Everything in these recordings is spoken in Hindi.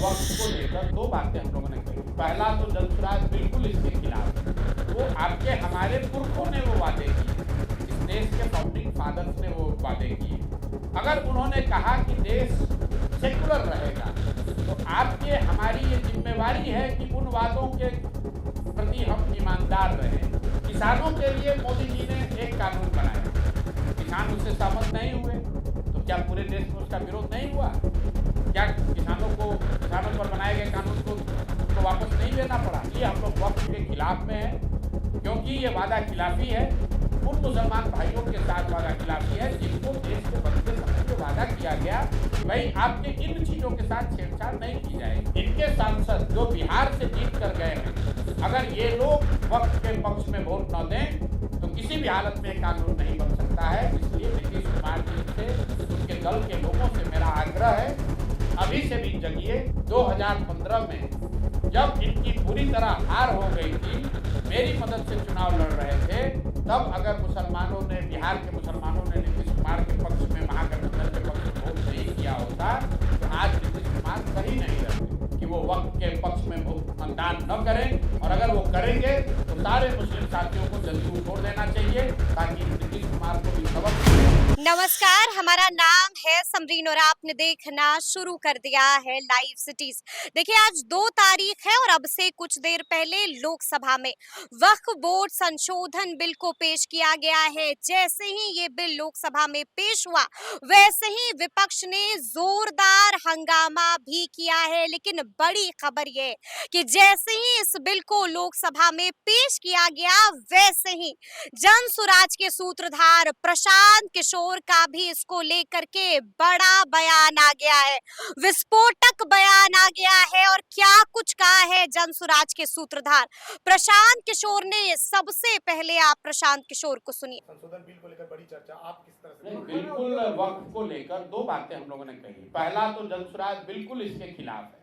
वक्त को लेकर दो बातें हम लोगों ने कही। पहला तो जनसुराज बिल्कुल इसके खिलाफ है। वो आपके हमारे पुरखों ने वो वादे किए, इस देश के फाउंडिंग फादर्स ने वो वादे किए। अगर उन्होंने कहा कि देश सेकुलर रहेगा तो आपकी हमारी ये जिम्मेवारी है कि उन वादों के प्रति हम ईमानदार रहें। किसानों के लिए मोदी जी ने एक कानून बनाया, किसान उससे सहमत नहीं हुए तो क्या पूरे देश में उसका विरोध नहीं हुआ? क्या किसानों पर बनाए गए कानून को उनको वापस नहीं लेना पड़ा? ये हम लोग वक्त के खिलाफ में हैं, क्योंकि ये वादा खिलाफी है। उन मुसलमान भाइयों के साथ वादा खिलाफी है जिनको देश के बनते समय जो वादा किया गया कि भाई आपके इन चीजों के साथ छेड़छाड़ नहीं की जाएगी। इनके सांसद जो बिहार से जीत कर गए हैं, अगर ये लोग वक्त के पक्ष में वोट न दें तो किसी भी हालत में कानून नहीं बन सकता है। इसलिए नीतीश कुमार जी से, उनके दल के लोगों से मेरा आग्रह है, अभी से भी जगिए। 2015 में जब इनकी पूरी तरह हार हो गई थी, मेरी मदद से चुनाव लड़ रहे थे, तब अगर मुसलमानों ने, बिहार के मुसलमानों ने नीतीश कुमार के पक्ष में, महागठबंधन के पक्ष में वोट नहीं किया होता तो आज नीतीश कुमार कहीं नहीं रहते कि वो वक्त के पक्ष में मतदान न करें। और अगर वो करेंगे तो सारे मुस्लिम साथियों को जल्दी छोड़ देना चाहिए ताकि नीतीश कुमार को भी सबक। नमस्कार, हमारा नाम है समरीन और आपने देखना शुरू कर दिया है लाइव सिटीज। देखिए, आज 2 तारीख है और अब से कुछ देर पहले लोकसभा में वक्फ बोर्ड संशोधन बिल को पेश किया गया है। जैसे ही ये बिल लोकसभा में पेश हुआ, वैसे ही विपक्ष ने जोरदार हंगामा भी किया है। लेकिन बड़ी खबर ये कि जैसे ही इस बिल को लोकसभा में पेश किया गया, वैसे ही जन सुराज के सूत्रधार प्रशांत किशोर का भी इसको लेकर के बड़ा बयान आ गया है, विस्फोटक बयान आ गया है। और क्या कुछ कहा है जन सुराज के सूत्रधार प्रशांत किशोर ने, सबसे पहले आप प्रशांत किशोर को सुनिए। संशोधन बिल को लेकर बड़ी चर्चा, आप किस तरह से? बिल्कुल वक्त को लेकर दो बातें हम लोगों ने कही। पहला तो जनसुराज बिल्कुल इसके खिलाफ है।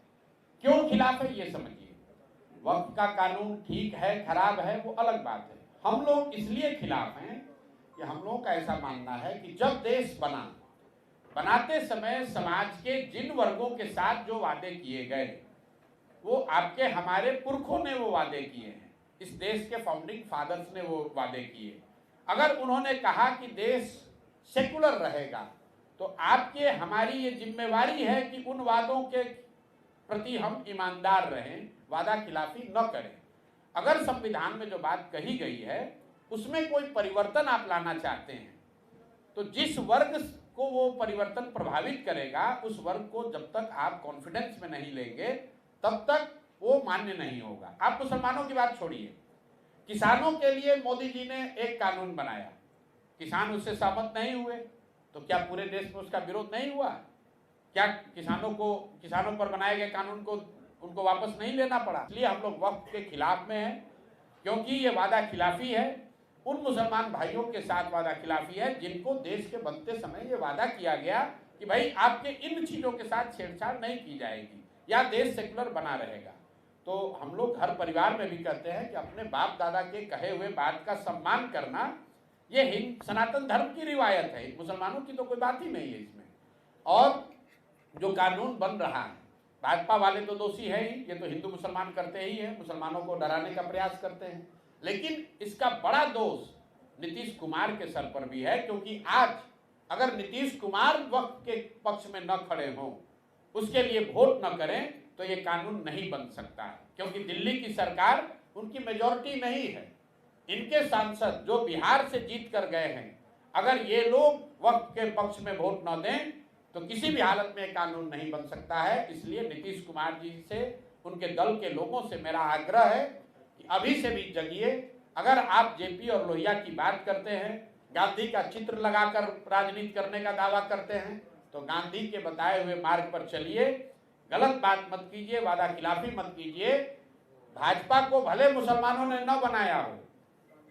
क्यों खिलाफ है ये समझिए। वक्त का कानून ठीक है, खराब है, वो अलग बात है। हम लोग इसलिए खिलाफ हैं कि हम लोगों का ऐसा मानना है कि जब देश बनाते समय समाज के जिन वर्गों के साथ जो वादे किए गए, वो आपके हमारे पुरखों ने वो वादे किए हैं, इस देश के फाउंडिंग फादर्स ने वो वादे किए। अगर उन्होंने कहा कि देश सेकुलर रहेगा तो आपके हमारी ये जिम्मेवारी है कि उन वादों के प्रति हम ईमानदार रहें, वादा खिलाफी न करें। अगर संविधान में जो बात कही गई है उसमें कोई परिवर्तन आप लाना चाहते हैं तो जिस वर्ग को वो परिवर्तन प्रभावित करेगा, उस वर्ग को जब तक आप कॉन्फिडेंस में नहीं लेंगे तब तक वो मान्य नहीं होगा। आप मुसलमानों की बात छोड़िए, किसानों के लिए मोदी जी ने एक कानून बनाया, किसान उससे सहमत नहीं हुए तो क्या पूरे देश में उसका विरोध नहीं हुआ? क्या किसानों पर बनाए गए कानून को उनको वापस नहीं लेना पड़ा? इसलिए हम लोग वक्त के खिलाफ में हैं, क्योंकि ये वादा खिलाफी है। उन मुसलमान भाइयों के साथ वादा खिलाफी है जिनको देश के बनते समय ये वादा किया गया कि भाई आपके इन चीजों के साथ छेड़छाड़ नहीं की जाएगी या देश सेकुलर बना रहेगा। तो हम लोग हर परिवार में भी कहते हैं कि अपने बाप दादा के कहे हुए बात का सम्मान करना, ये हिंद सनातन धर्म की रिवायत है, मुसलमानों की तो कोई बात ही नहीं है इसमें। और जो कानून बन रहा है, भाजपा वाले तो दोषी है ही, ये तो हिंदू मुसलमान करते ही है, मुसलमानों को डराने का प्रयास करते हैं। लेकिन इसका बड़ा दोष नीतीश कुमार के सर पर भी है, क्योंकि आज अगर नीतीश कुमार वक्त के पक्ष में न खड़े हों, उसके लिए वोट न करें तो ये कानून नहीं बन सकता है, क्योंकि दिल्ली की सरकार उनकी मेजॉरिटी नहीं है। इनके सांसद जो बिहार से जीत कर गए हैं, अगर ये लोग वक्त के पक्ष में वोट न दें तो किसी भी हालत में कानून नहीं बन सकता है। इसलिए नीतीश कुमार जी से, उनके दल के लोगों से मेरा आग्रह है कि अभी से भी जगिए। अगर आप जेपी और लोहिया की बात करते हैं, गांधी का चित्र लगाकर राजनीति करने का दावा करते हैं, तो गांधी के बताए हुए मार्ग पर चलिए, गलत बात मत कीजिए, वादा खिलाफी मत कीजिए। भाजपा को भले मुसलमानों ने न बनाया हो,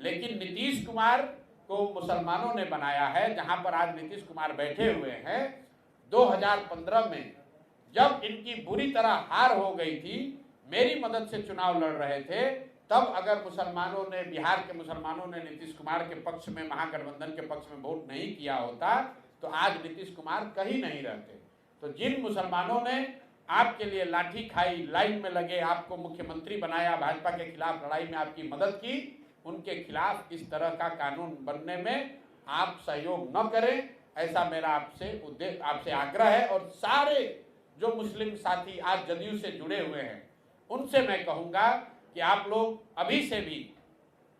लेकिन नीतीश कुमार को मुसलमानों ने बनाया है। जहां पर आज नीतीश कुमार बैठे हुए हैं, 2015 में जब इनकी बुरी तरह हार हो गई थी, मेरी मदद से चुनाव लड़ रहे थे, तब अगर मुसलमानों ने, बिहार के मुसलमानों ने नीतीश कुमार के पक्ष में, महागठबंधन के पक्ष में वोट नहीं किया होता तो आज नीतीश कुमार कहीं नहीं रहते। तो जिन मुसलमानों ने आपके लिए लाठी खाई, लाइन में लगे, आपको मुख्यमंत्री बनाया, भाजपा के खिलाफ लड़ाई में आपकी मदद की, उनके खिलाफ इस तरह का कानून बनने में आप सहयोग न करें, ऐसा मेरा आपसे आग्रह है। और सारे जो मुस्लिम साथी आज जदयू से जुड़े हुए हैं उनसे मैं कहूंगा कि आप लोग अभी से भी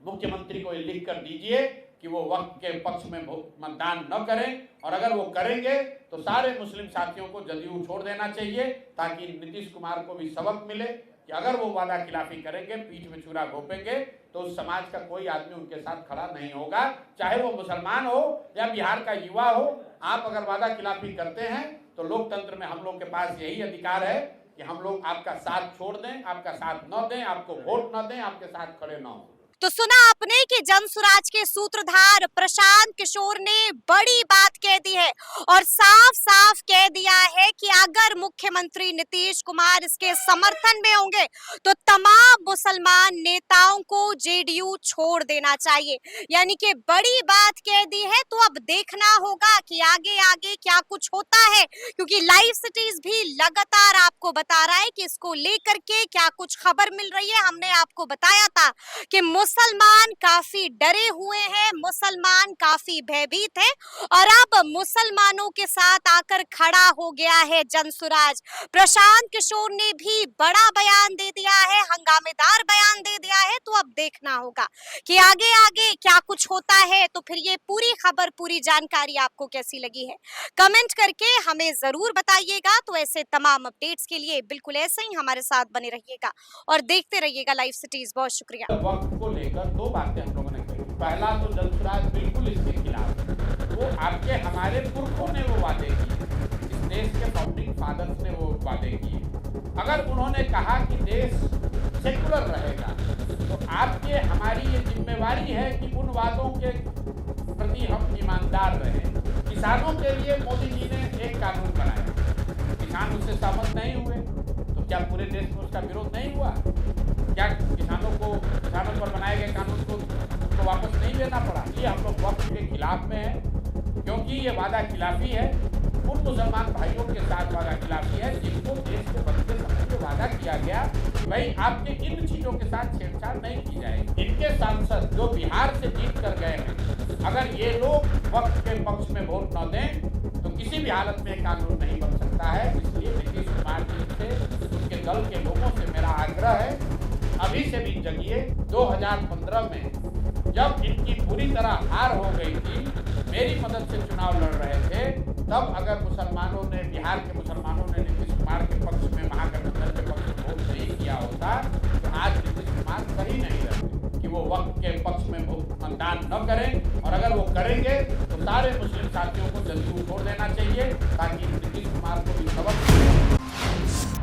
मुख्यमंत्री को ये लिख कर दीजिए कि वो वक्त के पक्ष में मतदान न करें, और अगर वो करेंगे तो सारे मुस्लिम साथियों को जदयू छोड़ देना चाहिए, ताकि नीतीश कुमार को भी सबक मिले कि अगर वो वादा खिलाफी करेंगे, पीठ में छुरा घोंपेंगे, तो उस समाज का कोई आदमी उनके साथ खड़ा नहीं होगा, चाहे वो मुसलमान हो या बिहार का युवा हो। आप अगर वादा खिलाफी करते हैं तो लोकतंत्र में हम लोग के पास यही अधिकार है कि हम लोग आपका साथ छोड़ दें, आपका साथ न दें, आपको वोट न दें, आपके साथ खड़े न हो। तो सुना आपने कि जनसुराज के सूत्रधार प्रशांत किशोर ने बड़ी बात कह दी है और साफ साफ कह दिया है कि अगर मुख्यमंत्री नीतीश कुमार इसके समर्थन में होंगे तो तमाम मुसलमान नेताओं को जेडीयू छोड़ देना चाहिए। यानी कि बड़ी बात कह दी है। तो अब देखना होगा कि आगे आगे क्या कुछ होता है, क्योंकि लाइव सिटीज भी लगातार आपको बता रहा है कि इसको लेकर के क्या कुछ खबर मिल रही है। हमने आपको बताया था कि मुसलमान काफी डरे हुए हैं, मुसलमान काफी भयभीत है, और अब मुसलमानों के साथ आकर खड़ा हो गया है जनसुराज। प्रशांत किशोर ने भी बड़ा बयान दे दिया है, हंगामेदार बयान दे दिया है। तो अब देखना होगा कि आगे आगे क्या कुछ होता है। तो फिर ये पूरी खबर, पूरी जानकारी आपको कैसी लगी है, कमेंट करके हमें जरूर बताइएगा। तो ऐसे तमाम अपडेट्स के लिए बिल्कुल ऐसे ही हमारे साथ बने रहिएगा और देखते रहिएगा लाइव सिटीज। बहुत शुक्रिया। वक्त को लेकर दो बातें हम लोगों ने कही। पहला तो जनसुराज बिल्कुल इसके खिलाफ है। वो आपके हमारे पुरखों ने वो वादे किए, इस देश के फाउंडिंग फादर्स ने वो वादे किए। अगर उन्होंने कहा कि देश सेकुलर रहेगा तो आपके हमारी ये जिम्मेवारी है कि उन वादों के प्रति हम ईमानदार रहें। किसानों के लिए मोदी जी ने एक कानून बनाया, किसान उससे सहमत नहीं हुए तो क्या पूरे देश में उसका विरोध नहीं हुआ? क्या किसानों पर बनाए गए कानून को उनको वापस नहीं लेना पड़ा? ये हम लोग वक्त के खिलाफ में है, क्योंकि ये वादा खिलाफी है उन मुसलमान भाइयों के साथ, वादा खिलाफी है जिनको देश को बनते समय जो वादा किया गया भाई आपके इन चीजों के साथ छेड़छाड़ नहीं की जाएगी। इनके सांसद जो बिहार से जीत कर गए हैं, अगर ये लोग वक्त के पक्ष में वोट न दें तो किसी भी हालत में कानून नहीं बन सकता है। इसलिए नीतीश कुमार जी से, उनके दल के लोगों से मेरा आग्रह है, अभी से भी जगिए। 2015 में जब इनकी पूरी तरह हार हो गई थी, मेरी मदद से चुनाव लड़ रहे थे, तब अगर मुसलमानों ने, बिहार के मुसलमानों ने नीतीश कुमार के पक्ष में, महागठबंधन के पक्ष में वोट नहीं किया होता तो आज नीतीश कुमार सही नहीं रहते कि वो वक्त के पक्ष में मतदान न करें, और अगर वो करेंगे तो सारे मुस्लिम साथियों को जदयू छोड़ देना चाहिए, ताकि नीतीश कुमार को भी सबक मिले।